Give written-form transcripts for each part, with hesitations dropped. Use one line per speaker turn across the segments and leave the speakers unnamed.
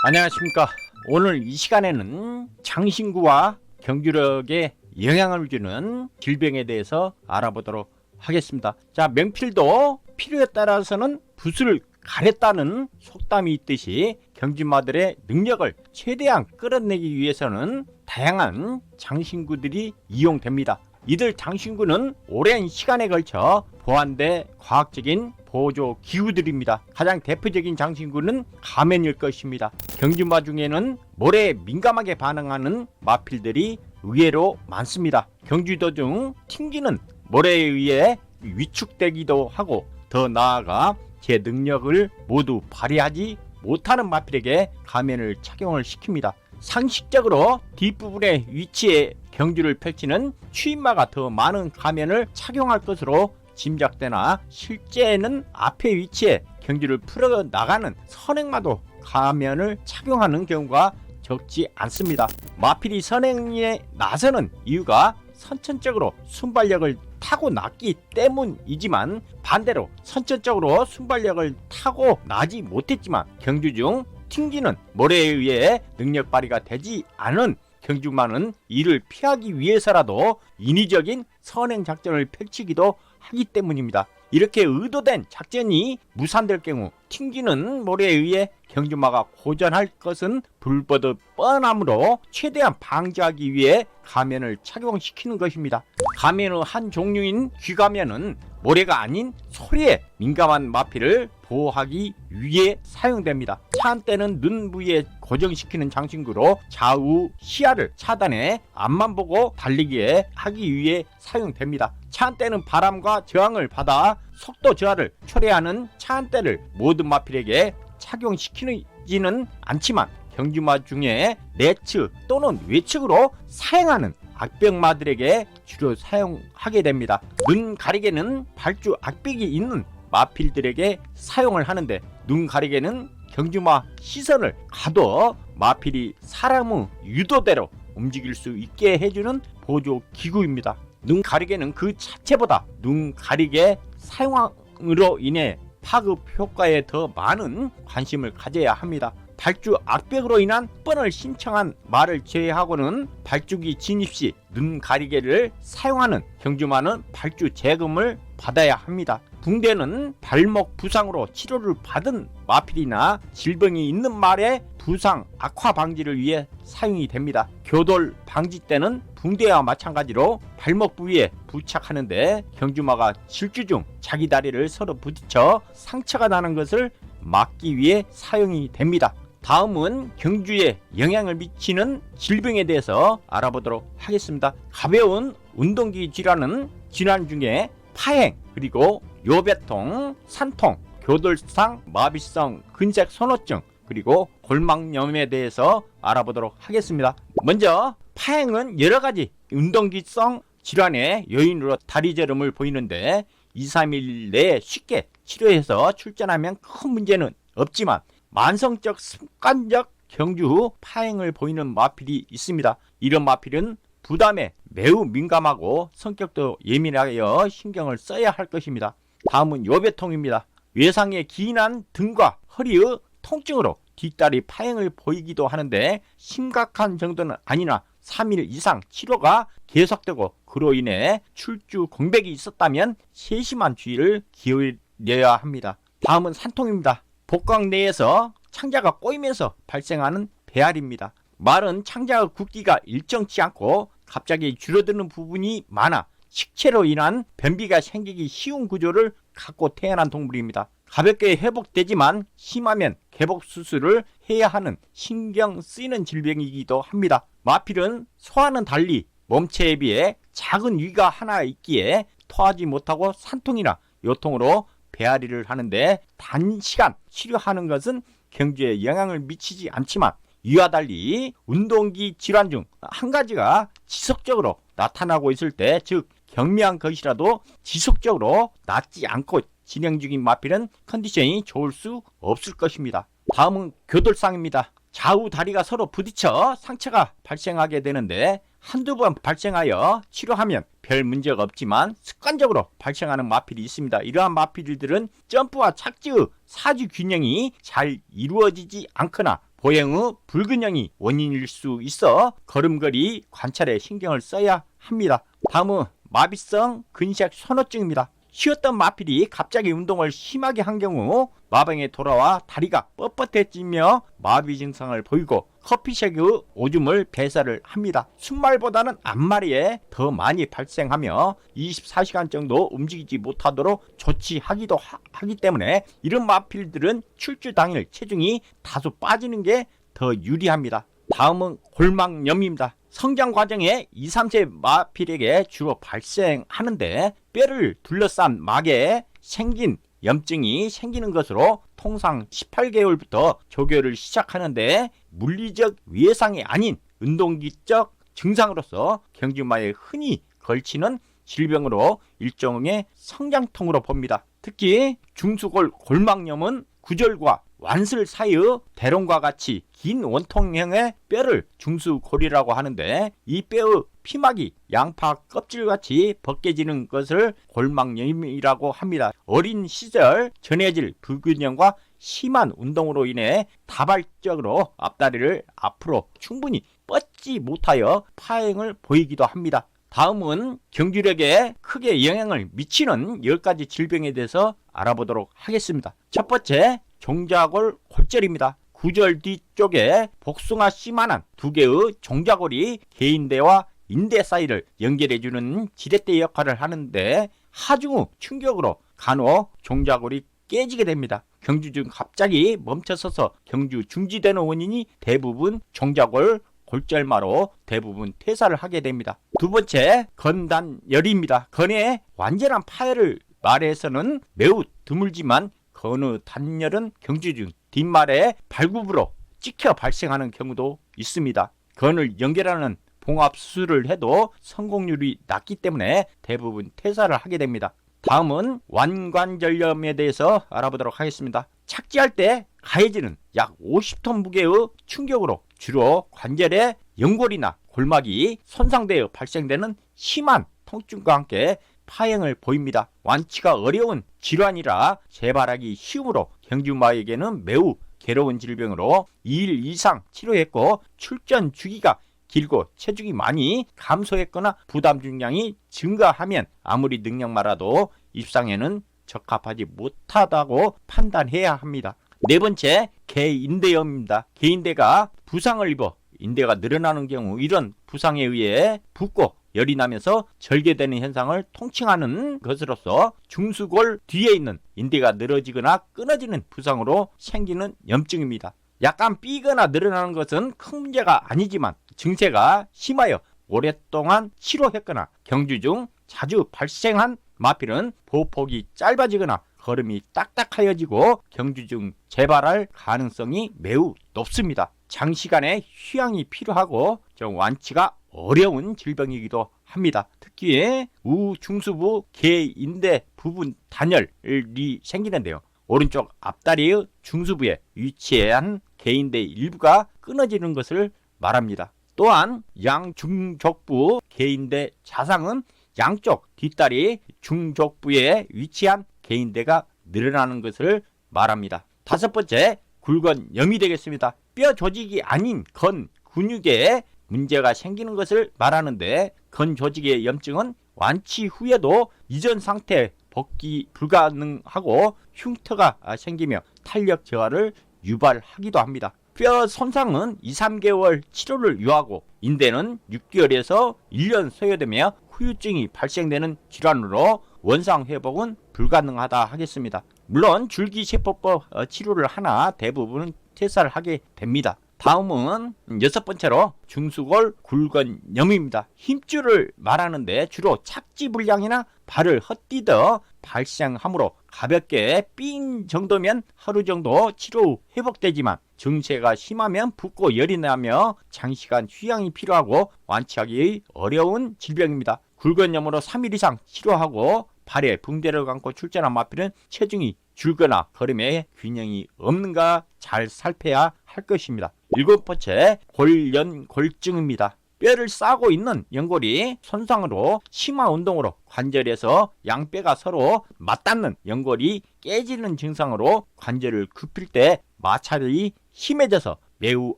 안녕하십니까. 오늘 이 시간에는 장신구와 경주력에 영향을 주는 질병에 대해서 알아보도록 하겠습니다. 자, 명필도 필요에 따라서는 붓을 가렸다는 속담이 있듯이 경주마들의 능력을 최대한 끌어내기 위해서는 다양한 장신구들이 이용됩니다. 이들 장신구는 오랜 시간에 걸쳐 보완된 과학적인 보조 기구들입니다. 가장 대표적인 장신구는 가면일 것입니다. 경주마 중에는 모래에 민감하게 반응하는 마필들이 의외로 많습니다. 경주도 중 튕기는 모래에 의해 위축되기도 하고, 더 나아가 제 능력을 모두 발휘하지 못하는 마필에게 가면을 착용을 시킵니다. 상식적으로 뒷부분의 위치에 경주를 펼치는 추임마가 더 많은 가면을 착용할 것으로 짐작되나, 실제는 앞의 위치에 경주를 풀어나가는 선행마도 가면을 착용하는 경우가 적지 않습니다. 마필이 선행에 나서는 이유가 선천적으로 순발력을 타고났기 때문이지만, 반대로 선천적으로 순발력을 타고나지 못했지만 경주 중 튕기는 모래에 의해 능력 발휘가 되지 않은 경주마는 이를 피하기 위해서라도 인위적인 선행 작전을 펼치기도 하기 때문입니다. 이렇게 의도된 작전이 무산될 경우 튕기는 모래에 의해 경주마가 고전할 것은 불보듯 뻔하므로 최대한 방지하기 위해 가면을 착용시키는 것입니다. 가면의 한 종류인 귀가면은 모래가 아닌 소리에 민감한 마필을 보호하기 위해 사용됩니다. 차 한때는 눈 부위에 고정시키는 장신구로 좌우 시야를 차단해 앞만 보고 달리게 하기 위해 사용됩니다. 차 한때는 바람과 저항을 받아 속도 저하를 초래하는 차 한때를 모든 마필에게 착용시키지는 않지만, 경주마 중에 내측 또는 외측으로 사행하는 악병마들에게 주로 사용하게 됩니다. 눈 가리개는 발주 악병이 있는 마필들에게 사용을 하는데, 눈 가리개는 경주마 시선을 가둬 마필이 사람의 유도대로 움직일 수 있게 해주는 보조 기구입니다. 눈 가리개는 그 자체보다 눈 가리개 사용으로 인해 파급 효과에 더 많은 관심을 가져야 합니다. 발주 악벽으로 인한 뻔을 신청한 말을 제외하고는 발주기 진입 시 눈 가리개를 사용하는 경주마는 발주 재금을 받아야 합니다. 붕대는 발목 부상으로 치료를 받은 마필이나 질병이 있는 말의 부상 악화 방지를 위해 사용이 됩니다. 교돌 방지 때는 붕대와 마찬가지로 발목 부위에 부착하는데, 경주마가 질주 중 자기 다리를 서로 부딪혀 상처가 나는 것을 막기 위해 사용이 됩니다. 다음은 경주에 영향을 미치는 질병에 대해서 알아보도록 하겠습니다. 가벼운 운동기 질환은 질환 중에 파행, 그리고 요배통, 산통, 교돌상, 마비성, 근색 손호증, 그리고 골막염에 대해서 알아보도록 하겠습니다. 먼저 파행은 여러가지 운동기성 질환의 요인으로 다리 저림을 보이는데 2-3일 내에 쉽게 치료해서 출전하면 큰 문제는 없지만, 만성적 습관적 경주 후 파행을 보이는 마필이 있습니다. 이런 마필은 부담에 매우 민감하고 성격도 예민하여 신경을 써야 할 것입니다. 다음은 요배통입니다. 외상의 기인한 등과 허리의 통증으로 뒷다리 파행을 보이기도 하는데, 심각한 정도는 아니나 3일 이상 치료가 계속되고 그로 인해 출주 공백이 있었다면 세심한 주의를 기울여야 합니다. 다음은 산통입니다. 복강 내에서 창자가 꼬이면서 발생하는 배앓입니다. 말은 창자의 굵기가 일정치 않고 갑자기 줄어드는 부분이 많아 식체로 인한 변비가 생기기 쉬운 구조를 갖고 태어난 동물입니다. 가볍게 회복되지만 심하면 개복 수술을 해야 하는 신경 쓰이는 질병이기도 합니다. 마필은 소와는 달리 몸체에 비해 작은 위가 하나 있기에 토하지 못하고 산통이나 요통으로 배앓이를 하는데, 단시간 치료하는 것은 경주에 영향을 미치지 않지만, 이와 달리 운동기 질환 중 한 가지가 지속적으로 나타나고 있을 때, 즉 경미한 것이라도 지속적으로 낫지 않고 진행 중인 마필은 컨디션이 좋을 수 없을 것입니다. 다음은 교돌상입니다. 좌우 다리가 서로 부딪혀 상처가 발생하게 되는데, 한두 번 발생하여 치료하면 별 문제가 없지만 습관적으로 발생하는 마필이 있습니다. 이러한 마필들은 점프와 착지의 사주 균형이 잘 이루어지지 않거나 보행의 불균형이 원인일 수 있어 걸음걸이 관찰에 신경을 써야 합니다. 다음은 마비성 근시약 선호증입니다. 쉬었던 마필이 갑자기 운동을 심하게 한 경우 마병에 돌아와 다리가 뻣뻣해지며 마비 증상을 보이고 커피색의 오줌을 배설을 합니다. 순말보다는 앞마리에 더 많이 발생하며 24시간 정도 움직이지 못하도록 조치하기도 하기 때문에 이런 마필들은 출주 당일 체중이 다소 빠지는 게 더 유리합니다. 다음은 골막염입니다. 성장 과정에 2, 3세 마필에게 주로 발생하는데 뼈를 둘러싼 막에 생긴 염증이 생기는 것으로 통상 18개월부터 조교를 시작하는데 물리적 외상이 아닌 운동기적 증상으로서 경주마에 흔히 걸치는 질병으로 일종의 성장통으로 봅니다. 특히 중수골 골막염은 구절과 완슬 사이의 대롱과 같이 긴 원통형의 뼈를 중수골이라고 하는데 이 뼈의 피막이 양파 껍질같이 벗겨지는 것을 골막염이라고 합니다. 어린 시절 전해질 불균형과 심한 운동으로 인해 다발적으로 앞다리를 앞으로 충분히 뻗지 못하여 파행을 보이기도 합니다. 다음은 경주력에 크게 영향을 미치는 10가지 질병에 대해서 알아보도록 하겠습니다. 첫 번째, 종자골 골절입니다. 구절 뒤쪽에 복숭아 씨만한 두 개의 종자골이 개인대와 인대 사이를 연결해주는 지렛대 역할을 하는데 하중후 충격으로 간혹 종자골이 깨지게 됩니다. 경주 중 갑자기 멈춰서서 경주 중지되는 원인이 대부분 종자골 골절마로 대부분 퇴사를 하게 됩니다. 두 번째, 건단열입니다. 건의 완전한 파열을 말해서는 매우 드물지만 건의 단열은 경주 중 뒷말에 발굽으로 찍혀 발생하는 경우도 있습니다. 건을 연결하는 봉합 수술을 해도 성공률이 낮기 때문에 대부분 퇴사를 하게 됩니다. 다음은 완관절염에 대해서 알아보도록 하겠습니다. 착지할 때 가해지는 약 50톤 무게의 충격으로 주로 관절의 연골이나 골막이 손상되어 발생되는 심한 통증과 함께 파행을 보입니다. 완치가 어려운 질환이라 재발하기 쉬우므로 경주마에게는 매우 괴로운 질병으로 2일 이상 치료했고 출전 주기가 길고 체중이 많이 감소했거나 부담 중량이 증가하면 아무리 능력마라도 입상에는 적합하지 못하다고 판단해야 합니다. 네 번째, 개인대염입니다. 개인대가 부상을 입어 인대가 늘어나는 경우 이런 부상에 의해 붓고 열이 나면서 절개되는 현상을 통칭하는 것으로서 중수골 뒤에 있는 인대가 늘어지거나 끊어지는 부상으로 생기는 염증입니다. 약간 삐거나 늘어나는 것은 큰 문제가 아니지만 증세가 심하여 오랫동안 치료했거나 경주 중 자주 발생한 마필은 보폭이 짧아지거나 걸음이 딱딱하여지고 경주 중 재발할 가능성이 매우 높습니다. 장시간의 휴양이 필요하고 좀 완치가 어려운 질병이기도 합니다. 특히 우중수부 개인대 부분 단열이 생기는데요. 오른쪽 앞다리의 중수부에 위치한 개인대 일부가 끊어지는 것을 말합니다. 또한 양중족부 개인대 자상은 양쪽 뒷다리 중족부에 위치한 개인대가 늘어나는 것을 말합니다. 다섯 번째, 굴건염이 되겠습니다. 뼈 조직이 아닌 건 근육에 문제가 생기는 것을 말하는데 건 조직의 염증은 완치 후에도 이전 상태 복귀 불가능하고 흉터가 생기며 탄력 저하를 유발하기도 합니다. 뼈 손상은 2, 3개월 치료를 요하고 인대는 6개월에서 1년 소요되며 후유증이 발생되는 질환으로 원상 회복은 불가능하다 하겠습니다. 물론 줄기세포법 치료를 하나 대부분은 퇴사를 하게 됩니다. 다음은 여섯 번째로 중수골 굴건염입니다. 힘줄을 말하는데 주로 착지 불량이나 발을 헛디뎌 발생하므로 가볍게 삔 정도면 하루 정도 치료 후 회복되지만 증세가 심하면 붓고 열이 나며 장시간 휴양이 필요하고 완치하기 어려운 질병입니다. 굴건염으로 3일 이상 치료하고 발에 붕대를 감고 출전한 마필은 체중이 줄거나 걸음에 균형이 없는가 잘 살펴야 할 것입니다. 일곱 번째, 골연골증입니다. 뼈를 싸고 있는 연골이 손상으로 심한 운동으로 관절에서 양뼈가 서로 맞닿는 연골이 깨지는 증상으로 관절을 굽힐 때 마찰이 심해져서 매우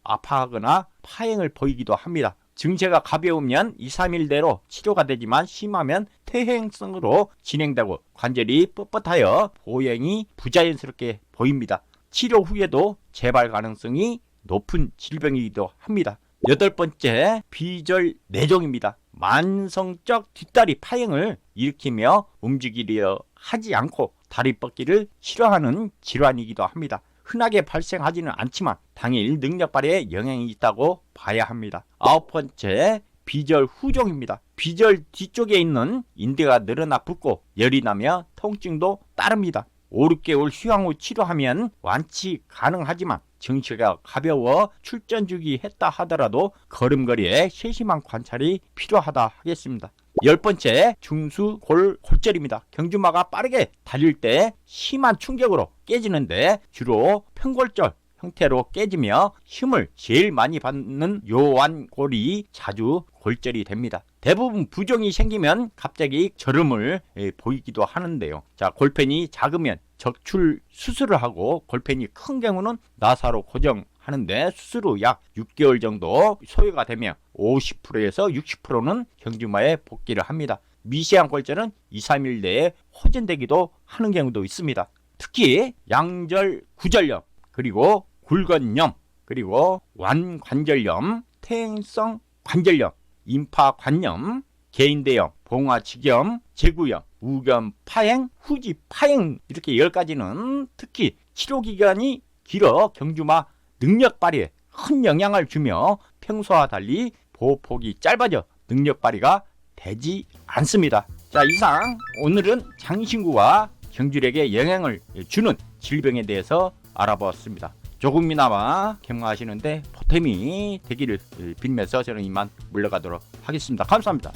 아파하거나 파행을 보이기도 합니다. 증세가 가벼우면 2, 3일 내로 치료가 되지만 심하면 퇴행성으로 진행되고 관절이 뻣뻣하여 보행이 부자연스럽게 보입니다. 치료 후에도 재발 가능성이 높은 질병이기도 합니다. 8번째, 비절 뇌종입니다. 만성적 뒷다리 파행을 일으키며 움직이려 하지 않고 다리 뻗기를 싫어하는 질환이기도 합니다. 흔하게 발생하지는 않지만 당일 능력 발휘에 영향이 있다고 봐야 합니다. 9번째, 비절 후종입니다. 비절 뒤쪽에 있는 인대가 늘어나 붓고 열이 나며 통증도 따릅니다. 5, 6개월 휴양 후 치료하면 완치 가능하지만 증세가 가벼워 출전 주기했다 하더라도 걸음걸이에 세심한 관찰이 필요하다 하겠습니다. 10번째, 중수골절입니다. 경주마가 빠르게 달릴 때 심한 충격으로 깨지는데 주로 평골절 형태로 깨지며 힘을 제일 많이 받는 요완골이 자주 골절이 됩니다. 대부분 부종이 생기면 갑자기 저름을 보이기도 하는데요. 자, 골펜이 작으면 적출 수술을 하고 골펜이 큰 경우는 나사로 고정하는데 수술 후 약 6개월 정도 소요가 되며 50%에서 60%는 경주마에 복귀를 합니다. 미세한 골절은 2, 3일 내에 호전되기도 하는 경우도 있습니다. 특히 양절 구절염, 그리고 굴건염, 그리고 완관절염, 퇴행성 관절염, 임파관염, 개인대염, 봉화직염, 제구염, 우견 파행, 후지 파행, 이렇게 10가지는 특히 치료기간이 길어 경주마 능력 발휘에 큰 영향을 주며 평소와 달리 보호폭이 짧아져 능력 발휘가 되지 않습니다. 자, 이상 오늘은 장신구와 경주력에 영향을 주는 질병에 대해서 알아보았습니다. 조금이나마 경과하시는데 보탬이 되기를 빌면서 저는 이만 물러가도록 하겠습니다. 감사합니다.